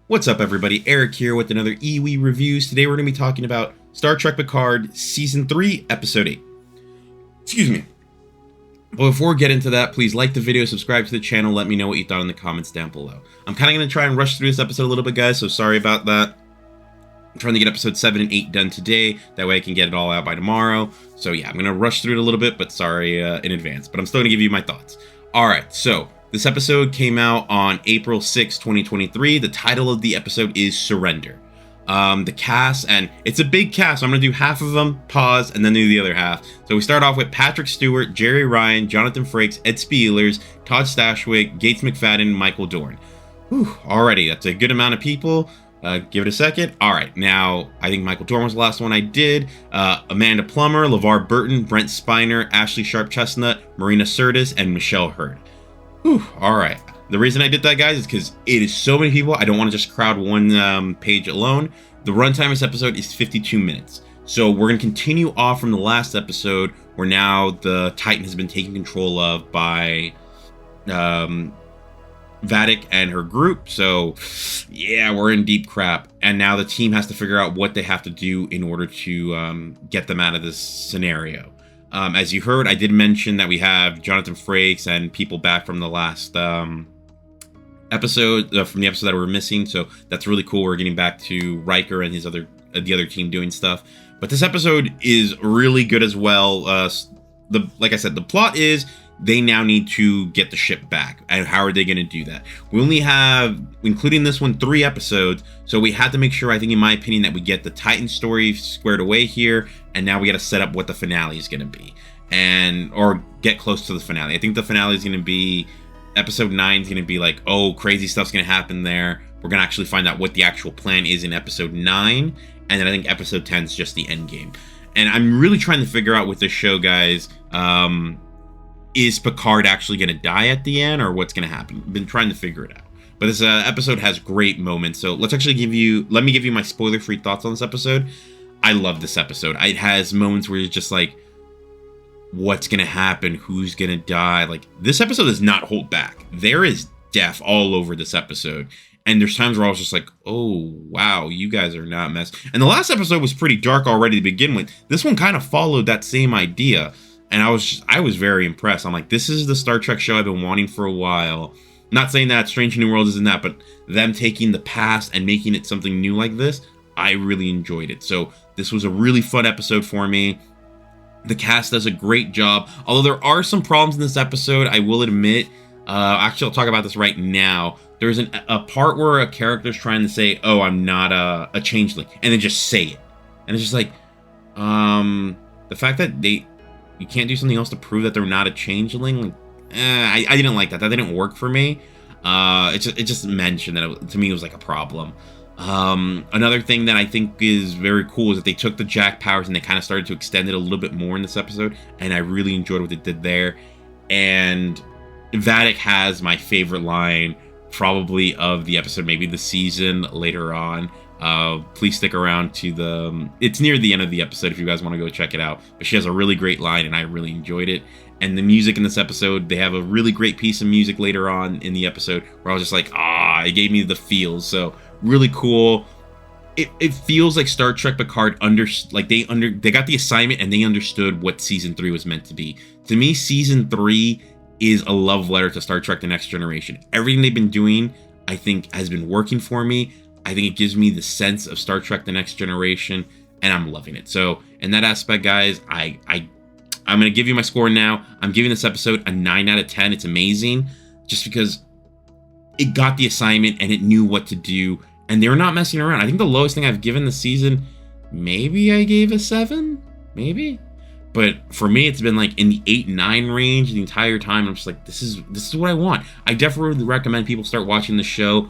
What's up, everybody? Eric here with another EWE Reviews. Today we're going to be talking about Star Trek Picard Season 3, Episode 8. Excuse me. But before we get into that, please like the video, subscribe to the channel, let me know what you thought in the comments down below. I'm kind of going to try and rush through this episode a little bit, guys, so sorry about that. I'm trying to get Episode 7 and 8 done today, that way I can get it all out by tomorrow. So yeah, I'm going to rush through it a little bit, but sorry in advance. But I'm still going to give you my thoughts. Alright, so this episode came out on April 6, 2023. The title of the episode is Surrender. The cast, and it's a big cast, so I'm going to do half of them, pause, and then do the other half. So we start off with Patrick Stewart, Jerry Ryan, Jonathan Frakes, Ed Spielers, Todd Stashwick, Gates McFadden, Michael Dorn. Whew, alrighty, that's a good amount of people. Give it a second. Alright, now, I think Michael Dorn was the last one I did. Amanda Plummer, LeVar Burton, Brent Spiner, Ashley Sharp-Chestnut, Marina Sirtis, and Michelle Hurd. Whew, alright. The reason I did that, guys, is because it is so many people. I don't want to just crowd one page alone. The runtime of this episode is 52 minutes. So we're going to continue off from the last episode where now the Titan has been taken control of by Vadic and her group. So yeah, we're in deep crap. And now the team has to figure out what they have to do in order to get them out of this scenario. As you heard, I did mention that we have Jonathan Frakes and people back from the last episode, from the episode that we're missing. So that's really cool. We're getting back to Riker and his the other team doing stuff. But this episode is really good as well. Like I said, the plot is they now need to get the ship back. And how are they going to do that? We only have, including this one, 3 episodes. So we had to make sure, I think in my opinion, that we get the Titan story squared away here. And now we got to set up what the finale is going to be. Or get close to the finale. I think the finale is going to be, episode 9 is going to be like, oh, crazy stuff's going to happen there. We're going to actually find out what the actual plan is in episode 9. And then I think episode 10 is just the end game. And I'm really trying to figure out with this show, guys, is Picard actually going to die at the end, or what's going to happen? I've been trying to figure it out. But this episode has great moments. So let's actually let me give you my spoiler-free thoughts on this episode. I love this episode. It has moments where you're just like, what's going to happen? Who's going to die? Like, this episode does not hold back. There is death all over this episode. And there's times where I was just like, oh, wow, you guys are not messed. And the last episode was pretty dark already to begin with. This one kind of followed that same idea. And I was very impressed. I'm like, this is the Star Trek show I've been wanting for a while. Not saying that Strange New Worlds isn't that, but them taking the past and making it something new like this, I really enjoyed it. So this was a really fun episode for me. The cast does a great job. Although there are some problems in this episode, I will admit. Actually, I'll talk about this right now. There's a part where a character's trying to say, oh, I'm not a changeling, and then just say it. And it's just like, the fact that you can't do something else to prove that they're not a changeling. Like, I didn't like that. That didn't work for me. It just mentioned that to me it was like a problem. Another thing that I think is very cool is that they took the Jack powers and they kind of started to extend it a little bit more in this episode, and I really enjoyed what they did there. And Vadic has my favorite line probably of the episode, maybe the season later on. Please stick around to it's near the end of the episode if you guys want to go check it out. But she has a really great line and I really enjoyed it. And the music in this episode, they have a really great piece of music later on in the episode where I was just like, it gave me the feels. So really cool. It feels like Star Trek Picard they got the assignment and they understood what season 3 was meant to be. To me, season 3 is a love letter to Star Trek The Next Generation. Everything they've been doing, I think, has been working for me. I think it gives me the sense of Star Trek The Next Generation, and I'm loving it. So in that aspect, guys, I'm going to give you my score now. I'm giving this episode a 9 out of 10. It's amazing just because it got the assignment and it knew what to do, and they're not messing around. I think the lowest thing I've given this season, maybe I gave a 7, maybe. But for me, it's been like in the 8-9 range the entire time. I'm just like, this is what I want. I definitely recommend people start watching the show.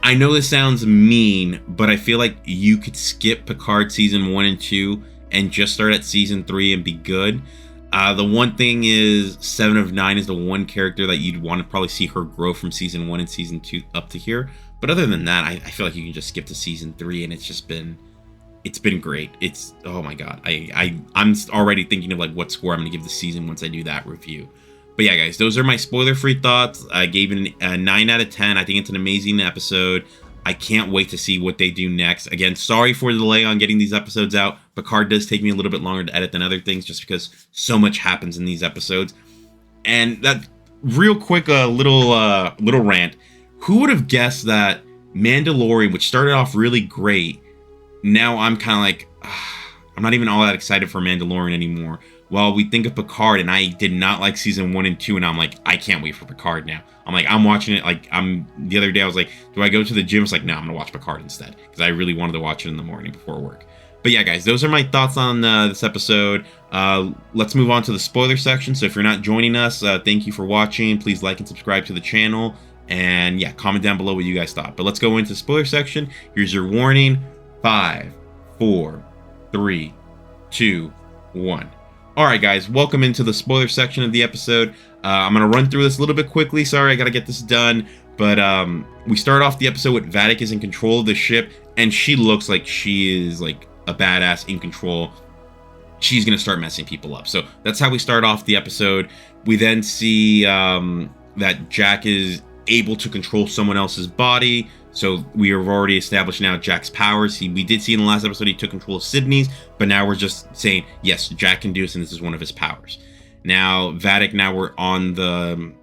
I know this sounds mean, but I feel like you could skip Picard season 1 and 2 and just start at season 3 and be good. The one thing is 7 of 9 is the one character that you'd want to probably see her grow from season 1 and season 2 up to here. But other than that, I feel like you can just skip to season 3 and it's been great. Oh my god. I'm already thinking of like what score I'm going to give the season once I do that review. But yeah, guys, those are my spoiler-free thoughts. I gave it a 9 out of 10. I think it's an amazing episode. I can't wait to see what they do next. Again, sorry for the delay on getting these episodes out. Picard does take me a little bit longer to edit than other things just because so much happens in these episodes. And that real quick little rant. Who would have guessed that Mandalorian, which started off really great, now I'm kind of like, I'm not even all that excited for Mandalorian anymore. Well, we think of Picard, and I did not like season 1 and 2, and I'm like, I can't wait for Picard now. I'm watching it, the other day I was like, do I go to the gym? It's like, no, I'm gonna watch Picard instead, because I really wanted to watch it in the morning before work. But yeah, guys, those are my thoughts on this episode. Let's move on to the spoiler section. So if you're not joining us, thank you for watching. Please like and subscribe to the channel. And yeah, comment down below what you guys thought. But let's go into the spoiler section. Here's your warning. 5, 4, 3, 2, 1. Alright guys, welcome into the spoiler section of the episode. I'm going to run through this a little bit quickly. Sorry, I got to get this done. But we start off the episode with Vadic is in control of the ship. And she looks like she is like a badass in control. She's going to start messing people up. So that's how we start off the episode. We then see that Jack is able to control someone else's body. So we have already established now Jack's powers. We did see in the last episode he took control of Sydney's, but now we're just saying, yes, Jack can do this, and this is one of his powers. Now, Vadic, now we're on the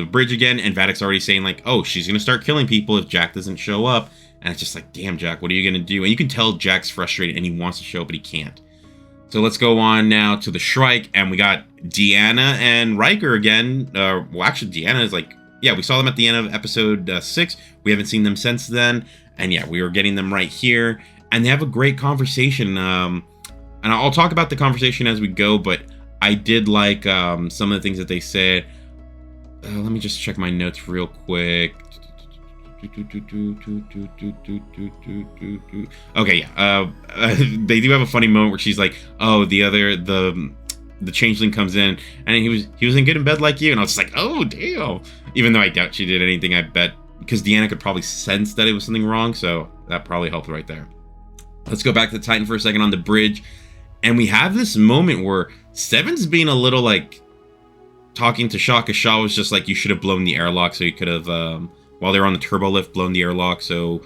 bridge again, and Vadic's already saying, like, oh, she's going to start killing people if Jack doesn't show up. And it's just like, damn, Jack, what are you going to do? And you can tell Jack's frustrated, and he wants to show up, but he can't. So let's go on now to the Shrike, and we got Deanna and Riker again. Well, actually, Deanna is like, yeah, we saw them at the end of episode 6. We haven't seen them since then. And yeah, we were getting them right here. And they have a great conversation. And I'll talk about the conversation as we go, but I did like some of the things that they said. Let me just check my notes real quick. Okay, yeah. They do have a funny moment where she's like, oh, the changeling comes in, and he was in good in bed like you, and I was just like, oh damn. Even though I doubt she did anything, I bet because Deanna could probably sense that it was something wrong, so that probably helped right there. Let's go back to the Titan for a second on the bridge, and we have this moment where Seven's being a little like talking to Shaw, because Shaw was just like, you should have blown the airlock, so you could have while they were on the turbo lift, blown the airlock, so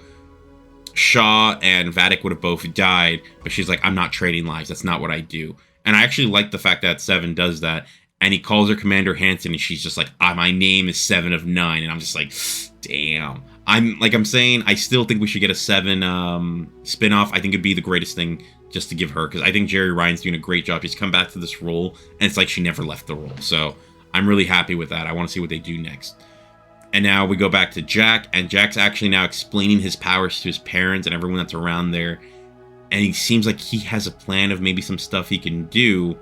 Shaw and Vadic would have both died. But she's like, I'm not trading lives, that's not what I do. And I actually like the fact that Seven does that. And he calls her Commander Hanson, and she's just like, my name is 7 of 9. And I'm just like, damn. I'm saying, I still think we should get a Seven spinoff. I think it'd be the greatest thing just to give her, because I think Jerry Ryan's doing a great job. She's come back to this role, and it's like she never left the role. So I'm really happy with that. I want to see what they do next. And now we go back to Jack, and Jack's actually now explaining his powers to his parents and everyone that's around there. And he seems like he has a plan of maybe some stuff he can do.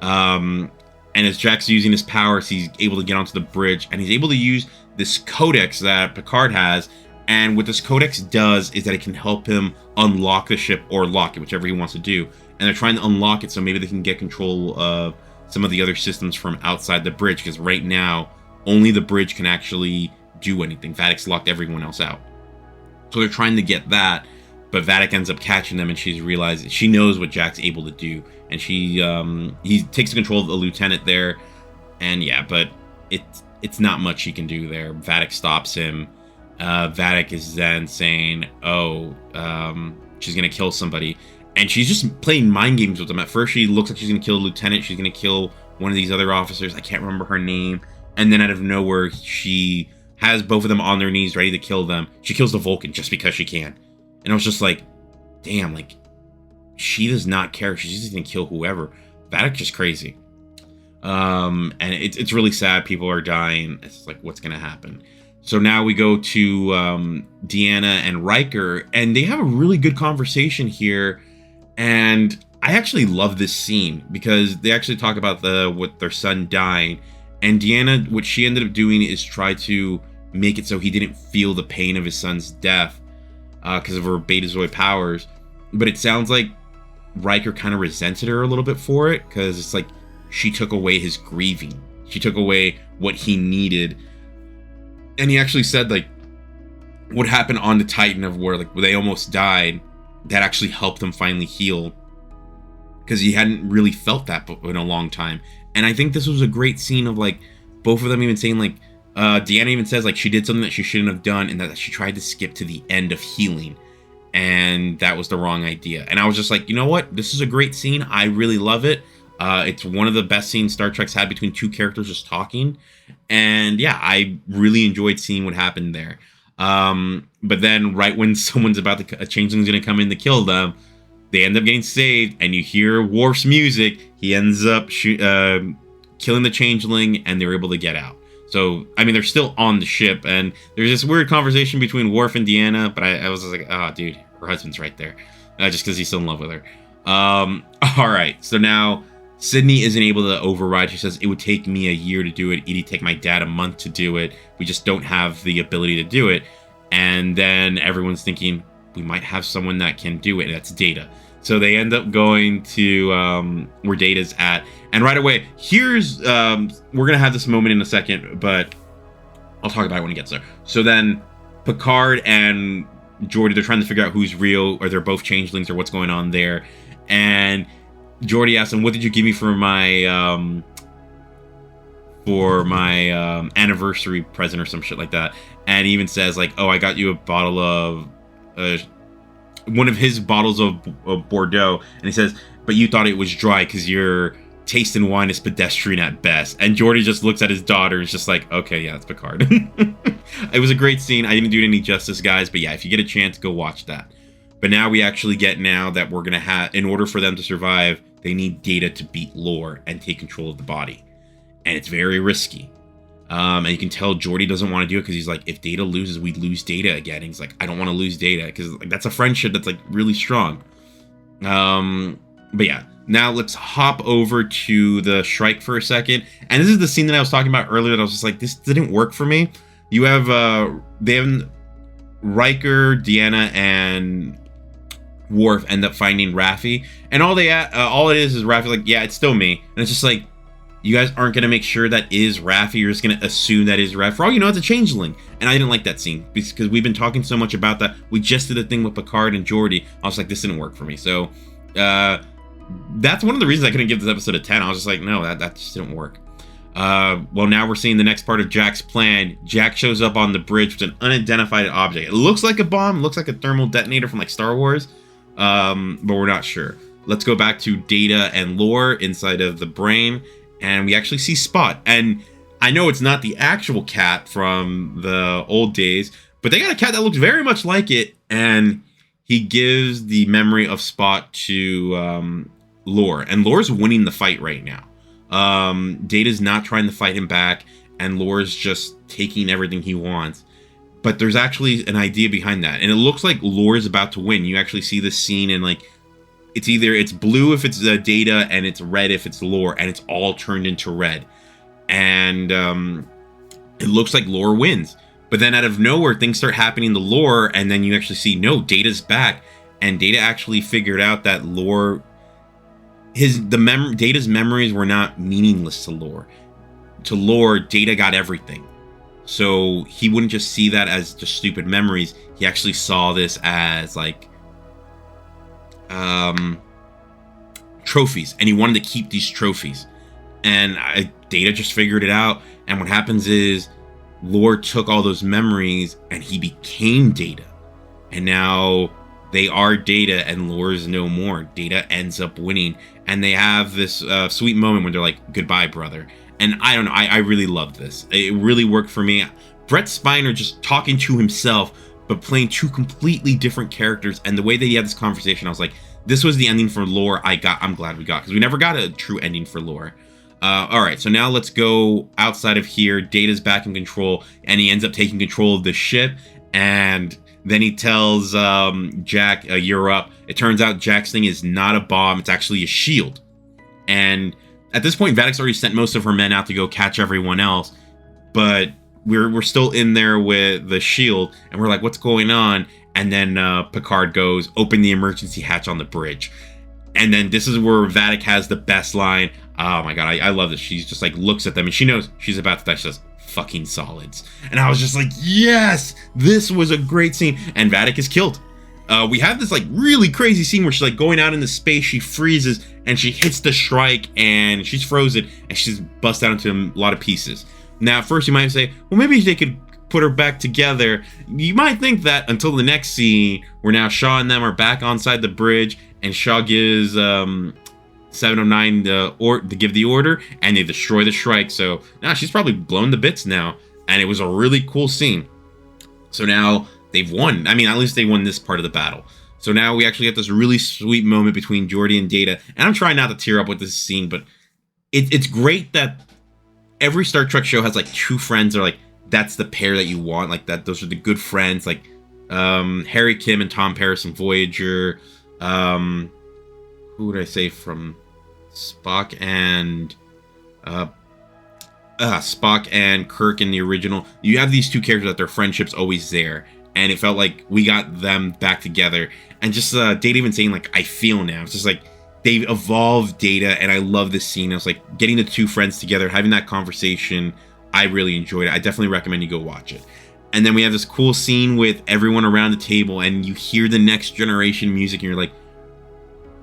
And as Jack's using his powers, he's able to get onto the bridge, and he's able to use this codex that Picard has. And what this codex does is that it can help him unlock the ship or lock it, whichever he wants to do. And they're trying to unlock it so maybe they can get control of some of the other systems from outside the bridge, because right now only the bridge can actually do anything. Vadic's locked everyone else out. So they're trying to get that. But Vadic ends up catching them, and she knows what Jack's able to do, and he takes control of the lieutenant there, and yeah, but it's not much he can do there. Vadic stops him. Vadic is then saying, she's gonna kill somebody, and she's just playing mind games with them. At first, she looks like she's gonna kill the lieutenant. She's gonna kill one of these other officers. I can't remember her name. And then out of nowhere, she has both of them on their knees, ready to kill them. She kills the Vulcan just because she can. And I was just like, damn, like, she does not care. She's just gonna kill whoever. Vadic's just crazy. And it's really sad. People are dying. It's like, what's gonna happen? So now we go to Deanna and Riker, and they have a really good conversation here. And I actually love this scene because they actually talk about with their son dying. And Deanna, what she ended up doing is try to make it so he didn't feel the pain of his son's death because of her Betazoid powers. But it sounds like Riker kind of resented her a little bit for it, because it's like she took away his grieving. She took away what he needed. And he actually said, like, what happened on the Titan of where they almost died, that actually helped them finally heal. because he hadn't really felt that in a long time. And I think this was a great scene of like both of them even saying like, Deanna even says like she did something that she shouldn't have done, and that she tried to skip to the end of healing, and that was the wrong idea. And I was just like, you know what? This is a great scene. I really love it. It's one of the best scenes Star Trek's had between two characters just talking. And yeah, I really enjoyed seeing what happened there. But then right when someone's about to, a changeling's going to come in to kill them, they end up getting saved, and you hear Worf's music. He ends up killing the changeling, and they're able to get out. So, I mean, they're still on the ship, and there's this weird conversation between Worf and Deanna, but I was just like, oh, dude, her husband's right there. Just because he's still in love with her. All right, so now Sydney isn't able to override. She says, it would take me a year to do it. It'd take my dad a month to do it. We just don't have the ability to do it. And then everyone's thinking, we might have someone that can do it, and that's Data. So they end up going to where Data's at. And right away, here's, we're going to have this moment in a second, but I'll talk about it when it gets there. So then Picard and Geordi, they're trying to figure out who's real, or they're both changelings, or what's going on there. And Geordi asks him, what did you give me for my anniversary present or some shit like that? And he even says like, oh, I got you a bottle of one of his bottles of Bordeaux. And he says, but you thought it was dry because your taste in wine is pedestrian at best. And Geordi just looks at his daughter and is just like, okay, yeah, it's Picard. It was a great scene. I didn't do it any justice, guys, but yeah, if you get a chance, go watch that. But now we actually get now that we're gonna have, in order for them to survive, they need Data to beat Lore and take control of the body. And it's very risky. And you can tell Geordi doesn't want to do it because he's like, if Data loses, we lose Data again. And he's like, I don't want to lose Data, because like, that's a friendship that's like really strong. But yeah, now let's hop over to the Shrike for a second. And this is the scene that I was talking about earlier that I was just like, this didn't work for me. You have they have Riker, Deanna, and Worf end up finding Raffi, and all it is Raffi like, yeah, it's still me. And it's just like, you guys aren't gonna make sure that is Raffi. You're just gonna assume that is Raffi. For all you know, it's a changeling. And I didn't like that scene because we've been talking so much about that. We just did a thing with Picard and Geordi. I was like, this didn't work for me. So that's one of the reasons I couldn't give this episode a 10. I was just like, no, that just didn't work. Well, now we're seeing the next part of Jack's plan. Jack shows up on the bridge with an unidentified object. It looks like a bomb, looks like a thermal detonator from like Star Wars, but we're not sure. Let's go back to Data and Lore inside of the brain, and we actually see Spot. And I know it's not the actual cat from the old days, but they got a cat that looks very much like it, and he gives the memory of Spot to Lore, and Lore's winning the fight right now. Data's not trying to fight him back, and Lore's just taking everything he wants. But there's actually an idea behind that, and it looks like Lore's about to win. You actually see this scene, and like, it's blue if it's Data, and it's red if it's Lore, and it's all turned into red. And it looks like Lore wins. But then out of nowhere, things start happening to Lore, and then you actually see, no, Data's back, and Data actually figured out that Lore, Data's memories were not meaningless to Lore. To Lore, Data got everything. So he wouldn't just see that as just stupid memories. He actually saw this as like trophies, and he wanted to keep these trophies. And Data just figured it out. And what happens is Lore took all those memories and he became Data. And now they are Data and Lore's no more. Data ends up winning. And they have this sweet moment when they're like, goodbye, brother. And I don't know, I really loved this. It really worked for me. Brett Spiner just talking to himself, but playing two completely different characters. And the way that he had this conversation, I was like, this was the ending for Lore I'm glad we got, because we never got a true ending for Lore. All right, so now let's go outside of here. Data's back in control, and he ends up taking control of the ship. And then he tells Jack, you're up. It turns out Jack's thing is not a bomb. It's actually a shield. And at this point, Vadic's already sent most of her men out to go catch everyone else. But we're still in there with the shield. And we're like, what's going on? And then Picard goes, open the emergency hatch on the bridge. And then this is where Vadic has the best line. Oh my god, I love this. She's just like looks at them and she knows she's about to die. She says, fucking solids. And I was just like, yes, this was a great scene. And Vadic is killed. we have this like really crazy scene where she's like going out into space, she freezes and she hits the strike and she's frozen and she's bust out into a lot of pieces. Now, at first you might say, well, maybe they could put her back together. You might think that until the next scene where now Shaw and them are back onside the bridge and Shaw gives 709 to give the order and they destroy the strike. So now she's probably blown to bits now, and it was a really cool scene. So now they've won. I mean, at least they won this part of the battle. So now we actually get this really sweet moment between Geordi and Data. And I'm trying not to tear up with this scene, but it's great that every Star Trek show has like two friends that are like, that's the pair that you want. Like that, those are the good friends. Like Harry Kim and Tom Paris and Voyager. Who would I say from Spock and Kirk in the original? You have these two characters that their friendship's always there, and it felt like we got them back together. And just Data even saying like, I feel now. It's just like they've evolved Data, and I love this scene. I was like getting the two friends together, having that conversation. I really enjoyed it. I definitely recommend you go watch it. And then we have this cool scene with everyone around the table, and you hear the Next Generation music, and you're like,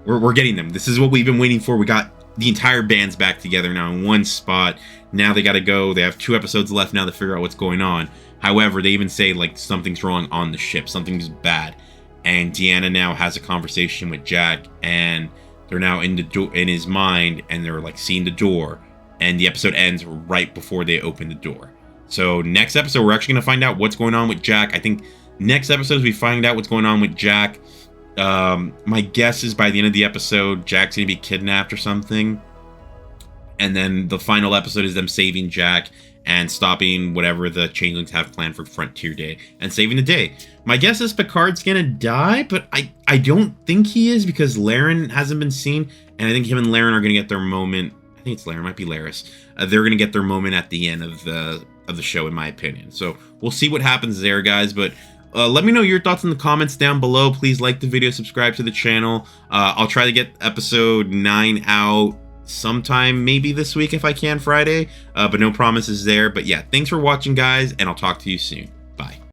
we're getting them. This is what we've been waiting for. We got the entire band's back together now in one spot. Now they got to go. They have 2 episodes left now to figure out what's going on. However, they even say like something's wrong on the ship. Something's bad. And Deanna now has a conversation with Jack, and they're now in his mind, and they're like seeing the door. And the episode ends right before they open the door. So next episode, we're actually going to find out what's going on with Jack. I think next episode we find out what's going on with Jack. My guess is by the end of the episode, Jack's gonna be kidnapped or something, and then the final episode is them saving Jack and stopping whatever the changelings have planned for Frontier Day and saving the day. My guess is Picard's gonna die, but I don't think he is, because Laren hasn't been seen, and I think him and Laren are gonna get their moment. I think it's Laren, might be Laris. They're gonna get their moment at the end of the show, in my opinion. So we'll see what happens there, guys. But let me know your thoughts in the comments down below. Please like the video, subscribe to the channel. I'll try to get episode 9 out sometime, maybe this week if I can, Friday. But no promises there. But yeah, thanks for watching, guys, and I'll talk to you soon. Bye.